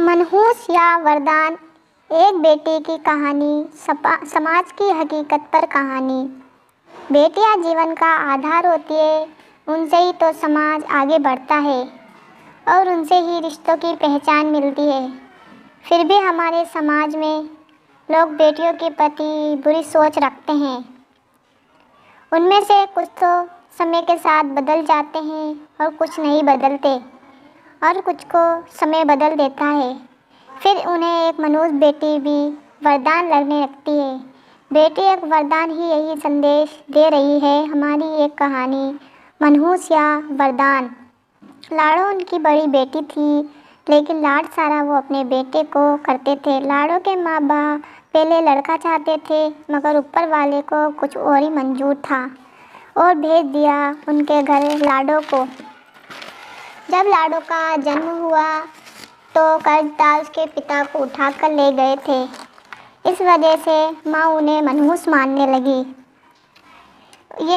मनहूस या वरदान, एक बेटी की कहानी, समाज की हकीकत पर कहानी। बेटियां जीवन का आधार होती है, उनसे ही तो समाज आगे बढ़ता है और उनसे ही रिश्तों की पहचान मिलती है। फिर भी हमारे समाज में लोग बेटियों के प्रति बुरी सोच रखते हैं। उनमें से कुछ तो समय के साथ बदल जाते हैं और कुछ नहीं बदलते, और कुछ को समय बदल देता है। फिर उन्हें एक मनहूस बेटी भी वरदान लगने लगती है। बेटी एक वरदान ही यही संदेश दे रही है हमारी एक कहानी, मनहूस या वरदान। लाडो उनकी बड़ी बेटी थी, लेकिन लाड सारा वो अपने बेटे को करते थे। लाडो के माँ बाप पहले लड़का चाहते थे, मगर ऊपर वाले को कुछ और ही मंजूर था और भेज दिया उनके घर लाडो को। जब लाडो का जन्म हुआ तो कर्जदार उसके पिता को उठाकर ले गए थे। इस वजह से माँ उन्हें मनहूस मानने लगी।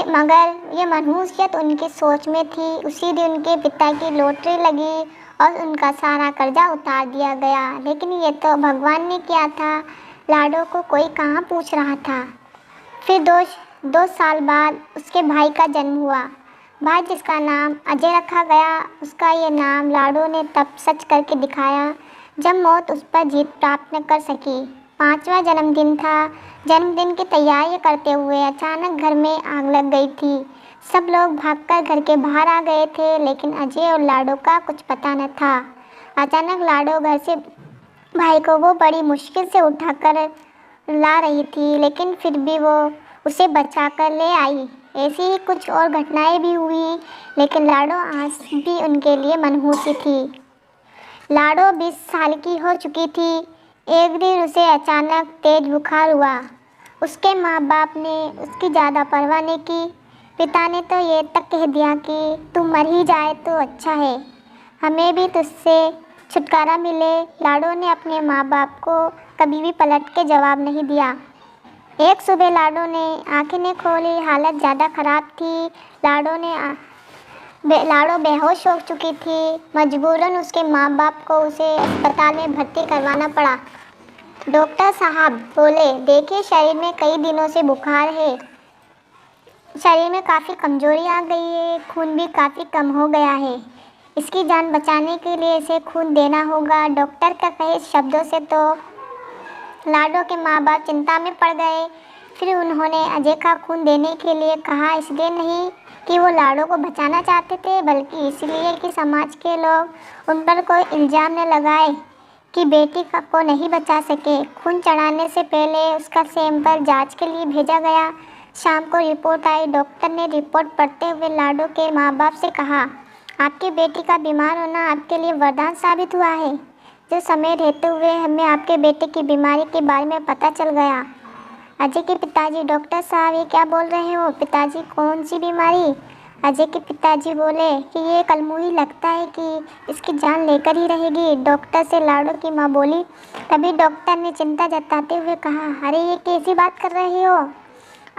मगर ये मनहूसियत उनकी सोच में थी। उसी दिन उनके पिता की लॉटरी लगी और उनका सारा कर्जा उतार दिया गया। लेकिन ये तो भगवान ने किया था, लाडो को कोई कहाँ पूछ रहा था। फिर दो साल बाद उसके भाई का जन्म हुआ। भाई जिसका नाम अजय रखा गया, उसका ये नाम लाडो ने तब सच करके दिखाया जब मौत उस पर जीत प्राप्त न कर सकी। 5वां जन्मदिन था। जन्मदिन की तैयारी करते हुए अचानक घर में आग लग गई थी। सब लोग भागकर घर के बाहर आ गए थे, लेकिन अजय और लाडो का कुछ पता न था। अचानक लाडो घर से भाई को वो बड़ी मुश्किल से उठाकर ला रही थी, लेकिन फिर भी वो उसे बचाकर ले आई। ऐसी ही कुछ और घटनाएं भी हुई, लेकिन लाडो आज भी उनके लिए मनहूसी थी। लाडो 20 साल की हो चुकी थी। एक दिन उसे अचानक तेज बुखार हुआ। उसके माँ बाप ने उसकी ज़्यादा परवाह नहीं की। पिता ने तो ये तक कह दिया कि तू मर ही जाए तो अच्छा है, हमें भी तुझसे छुटकारा मिले। लाडो ने अपने माँ बाप को कभी भी पलट के जवाब नहीं दिया। एक सुबह लाडो ने आँखें खोली, हालत ज़्यादा ख़राब थी। लाडो बेहोश हो चुकी थी। मजबूरन उसके माँ बाप को उसे अस्पताल में भर्ती करवाना पड़ा। डॉक्टर साहब बोले, देखिए शरीर में कई दिनों से बुखार है, शरीर में काफ़ी कमज़ोरी आ गई है, खून भी काफ़ी कम हो गया है। इसकी जान बचाने के लिए इसे खून देना होगा। डॉक्टर का कहे शब्दों से तो लाडो के माँ बाप चिंता में पड़ गए। फिर उन्होंने अजय का खून देने के लिए कहा, इसलिए नहीं कि वो लाडो को बचाना चाहते थे, बल्कि इसलिए कि समाज के लोग उन पर कोई इल्ज़ाम न लगाए कि बेटी को नहीं बचा सके। खून चढ़ाने से पहले उसका सैंपल जांच के लिए भेजा गया। शाम को रिपोर्ट आई। डॉक्टर ने रिपोर्ट पढ़ते हुए लाडो के माँ बाप से कहा, आपकी बेटी का बीमार होना आपके लिए वरदान साबित हुआ है। जो समय रहते हुए हमें आपके बेटे की बीमारी के बारे में पता चल गया। अजय के पिताजी, डॉक्टर साहब ये क्या बोल रहे हो? पिताजी, कौन सी बीमारी? अजय के पिताजी बोले कि ये कलमुही लगता है कि इसकी जान लेकर ही रहेगी। डॉक्टर से लाडो की माँ बोली। तभी डॉक्टर ने चिंता जताते हुए कहा, अरे ये कैसी बात कर रहे हो?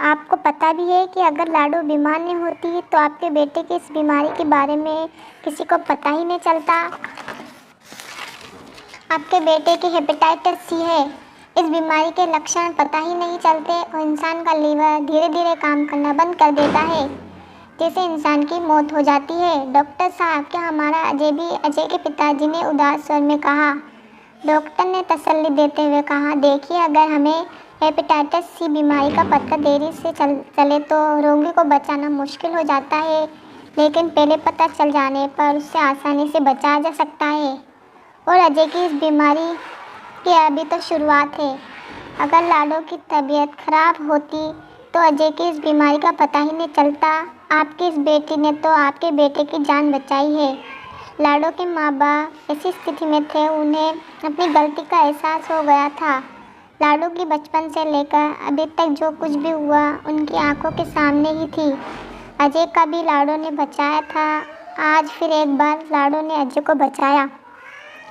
आपको पता भी है कि अगर लाडो बीमार नहीं होती तो आपके बेटे की इस बीमारी के बारे में किसी को पता ही नहीं चलता। आपके बेटे की हेपेटाइटिस सी है। इस बीमारी के लक्षण पता ही नहीं चलते और इंसान का लीवर धीरे धीरे काम करना बंद कर देता है, जैसे इंसान की मौत हो जाती है। डॉक्टर साहब, क्या हमारा अजय भी? अजय के पिताजी ने उदास स्वर में कहा। डॉक्टर ने तसल्ली देते हुए कहा, देखिए अगर हमें हेपेटाइटिस सी बीमारी का पता देरी से चले तो रोगी को बचाना मुश्किल हो जाता है, लेकिन पहले पता चल जाने पर उससे आसानी से बचाया जा सकता है। और अजय की इस बीमारी की अभी तो शुरुआत है। अगर लाडो की तबीयत खराब होती तो अजय की इस बीमारी का पता ही नहीं चलता। आपकी इस बेटी ने तो आपके बेटे की जान बचाई है। लाडो के माँ बाप ऐसी स्थिति में थे, उन्हें अपनी गलती का एहसास हो गया था। लाडो की बचपन से लेकर अभी तक जो कुछ भी हुआ उनकी आंखों के सामने ही थी। अजय का भी लाडो ने बचाया था। आज फिर एक बार लाडो ने अजय को बचाया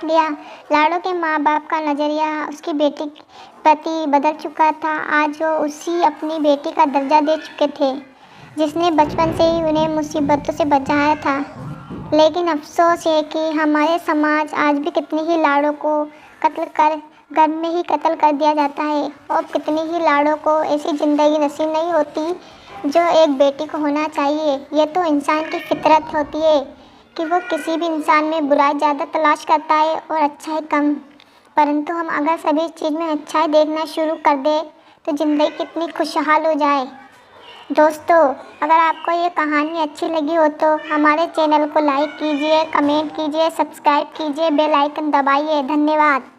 लिया। लाडो के माँ बाप का नज़रिया उसकी बेटी के प्रति बदल चुका था। आज वो उसी अपनी बेटी का दर्जा दे चुके थे, जिसने बचपन से ही उन्हें मुसीबतों से बचाया था। लेकिन अफसोस ये कि हमारे समाज आज भी कितनी ही लाड़ों को कत्ल कर घर में ही कत्ल कर दिया जाता है, और कितनी ही लाड़ों को ऐसी ज़िंदगी नसीब नहीं होती जो एक बेटी को होना चाहिए। ये तो इंसान की फितरत होती है कि वो किसी भी इंसान में बुराई ज़्यादा तलाश करता है और अच्छाई कम। परंतु हम अगर सभी चीज़ में अच्छाई देखना शुरू कर दें तो ज़िंदगी कितनी खुशहाल हो जाए। दोस्तों, अगर आपको ये कहानी अच्छी लगी हो तो हमारे चैनल को लाइक कीजिए, कमेंट कीजिए, सब्सक्राइब कीजिए, बेल आइकन दबाइए। धन्यवाद।